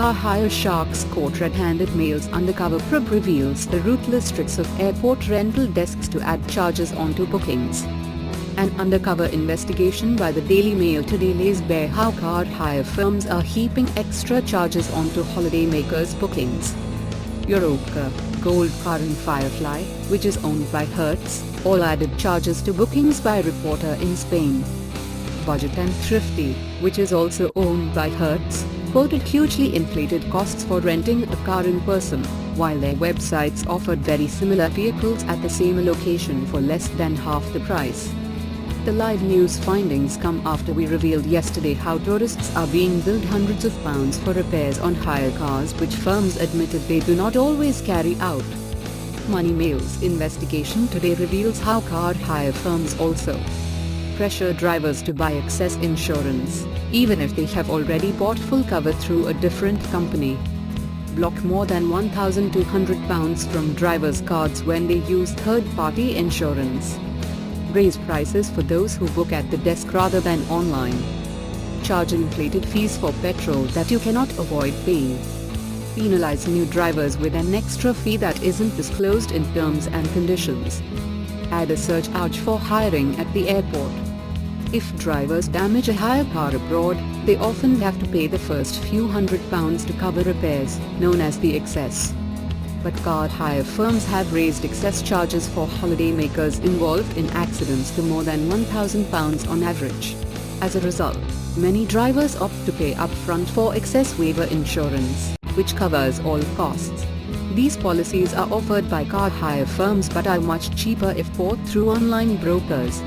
car hire sharks caught red-handed. Mail's undercover probe reveals the ruthless tricks of airport rental desks to add charges onto bookings. An undercover investigation by the Daily Mail today lays bare how car hire firms are heaping extra charges onto holidaymakers' bookings. Europcar, Goldcar and Firefly, which is owned by Hertz, all added charges to bookings by a reporter in Spain. Budget and Thrifty, which is also owned by Hertz, quoted hugely inflated costs for renting a car in person, while their websites offered very similar vehicles at the same location for less than half the price. The live news findings come after we revealed yesterday how tourists are being billed hundreds of pounds for repairs on hire cars which firms admitted they do not always carry out. MoneyMail's investigation today reveals how car hire firms also pressure drivers to buy excess insurance, even if they have already bought full cover through a different company. Block more than £1,200 from drivers' cards when they use third-party insurance. Raise prices for those who book at the desk rather than online. Charge inflated fees for petrol that you cannot avoid paying. Penalize new drivers with an extra fee that isn't disclosed in terms and conditions. Add a surcharge for hiring at the airport. If drivers damage a hire car abroad, they often have to pay the first few £100s to cover repairs, known as the excess. But car hire firms have raised excess charges for holidaymakers involved in accidents to more than £1,000 on average. As a result, many drivers opt to pay upfront for excess waiver insurance, which covers all costs. These policies are offered by car hire firms but are much cheaper if bought through online brokers.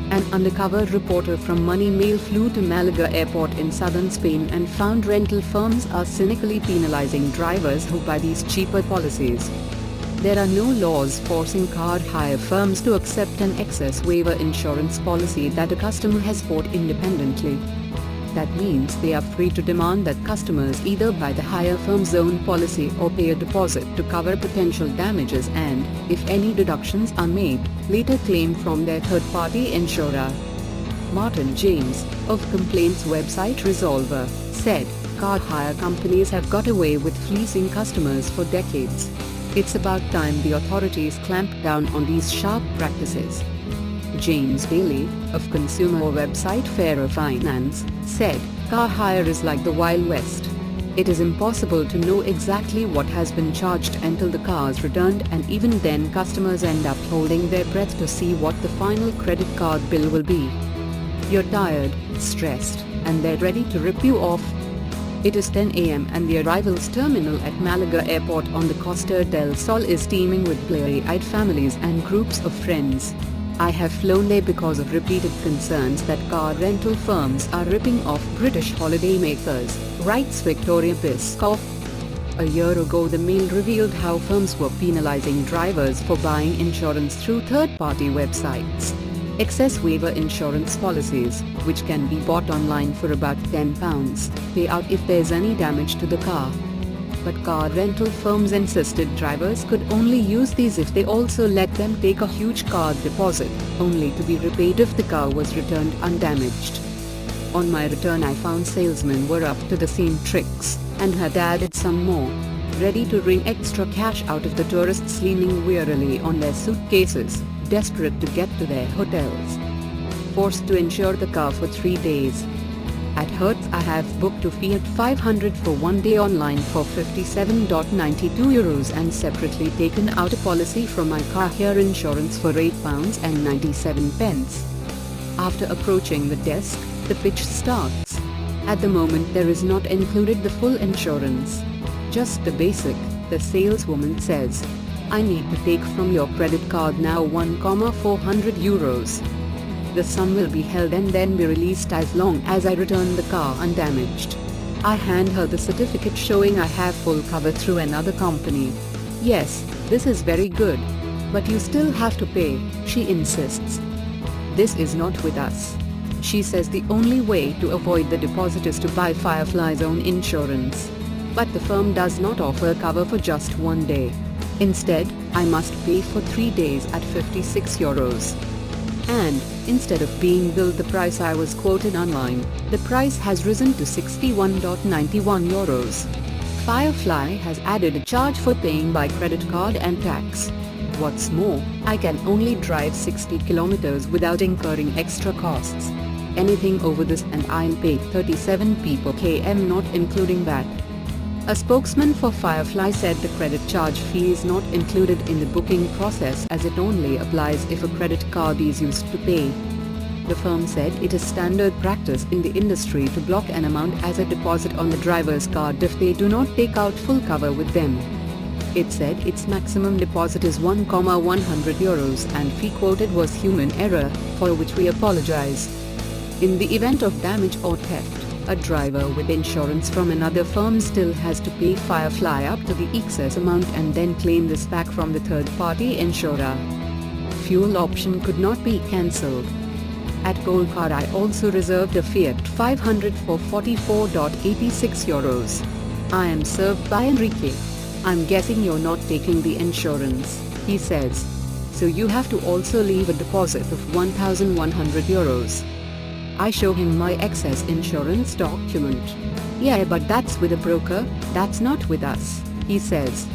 An undercover reporter from MoneyMail flew to Malaga airport in southern Spain and found rental firms are cynically penalizing drivers who buy these cheaper policies. There are no laws forcing car hire firms to accept an excess waiver insurance policy that a customer has bought independently. That means they are free to demand that customers either buy the hire firm's own policy or pay a deposit to cover potential damages and, if any deductions are made, later claim from their third-party insurer. Martin James, of complaints website Resolver, said, "Car hire companies have got away with fleecing customers for decades. It's about time the authorities clamp down on these sharp practices." James Bailey, of consumer website Fairer Finance, said, "Car hire is like the Wild West. It is impossible to know exactly what has been charged until the car is returned, and even then customers end up holding their breath to see what the final credit card bill will be. You're tired, stressed, and they're ready to rip you off." It is 10 a.m. and the arrivals terminal at Malaga Airport on the Costa del Sol is teeming with bleary-eyed families and groups of friends. "I have flown there because of repeated concerns that car rental firms are ripping off British holidaymakers," writes Victoria Biscoff. A year ago the Mail revealed how firms were penalizing drivers for buying insurance through third-party websites. Excess waiver insurance policies, which can be bought online for about £10, pay out if there's any damage to the car. But car rental firms insisted drivers could only use these if they also let them take a huge card deposit, only to be repaid if the car was returned undamaged. "On my return I found salesmen were up to the same tricks, and had added some more, ready to wring extra cash out of the tourists leaning wearily on their suitcases, desperate to get to their hotels. Forced to insure the car for 3 days. At Hertz I have booked to Fiat 500 for 1 day online for €57.92 and separately taken out a policy from my car hire insurance for £8.97. After approaching the desk, the pitch starts. At the moment there is not included the full insurance. Just the basic, the saleswoman says. I need to take from your credit card now €1,400. The sum will be held and then be released as long as I return the car undamaged. I hand her the certificate showing I have full cover through another company. Yes, this is very good. But you still have to pay, she insists. This is not with us. She says the only way to avoid the deposit is to buy Firefly's own insurance. But the firm does not offer cover for just 1 day. Instead, I must pay for 3 days at €56. And, instead of being billed the price I was quoted online, the price has risen to €61.91. Firefly has added a charge for paying by credit card and tax. What's more, I can only drive 60 kilometers without incurring extra costs. Anything over this and I'll pay 37p per km, not including VAT. A spokesman for Firefly said the credit charge fee is not included in the booking process as it only applies if a credit card is used to pay. The firm said it is standard practice in the industry to block an amount as a deposit on the driver's card if they do not take out full cover with them. It said its maximum deposit is €100 and fee quoted was human error, for which we apologize. In the event of damage or theft, a driver with insurance from another firm still has to pay Firefly up to the excess amount and then claim this back from the third-party insurer. Fuel option could not be cancelled. At Goldcar I also reserved a Fiat 500 for €44.86. I am served by Enrique. I'm guessing you're not taking the insurance, he says. So you have to also leave a deposit of €1,100. I show him my excess insurance document. Yeah, but that's with a broker, that's not with us, he says.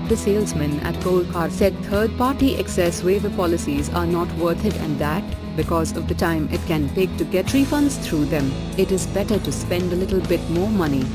The salesman at Goldcar said third-party excess waiver policies are not worth it and that, because of the time it can take to get refunds through them, it is better to spend a little bit more money.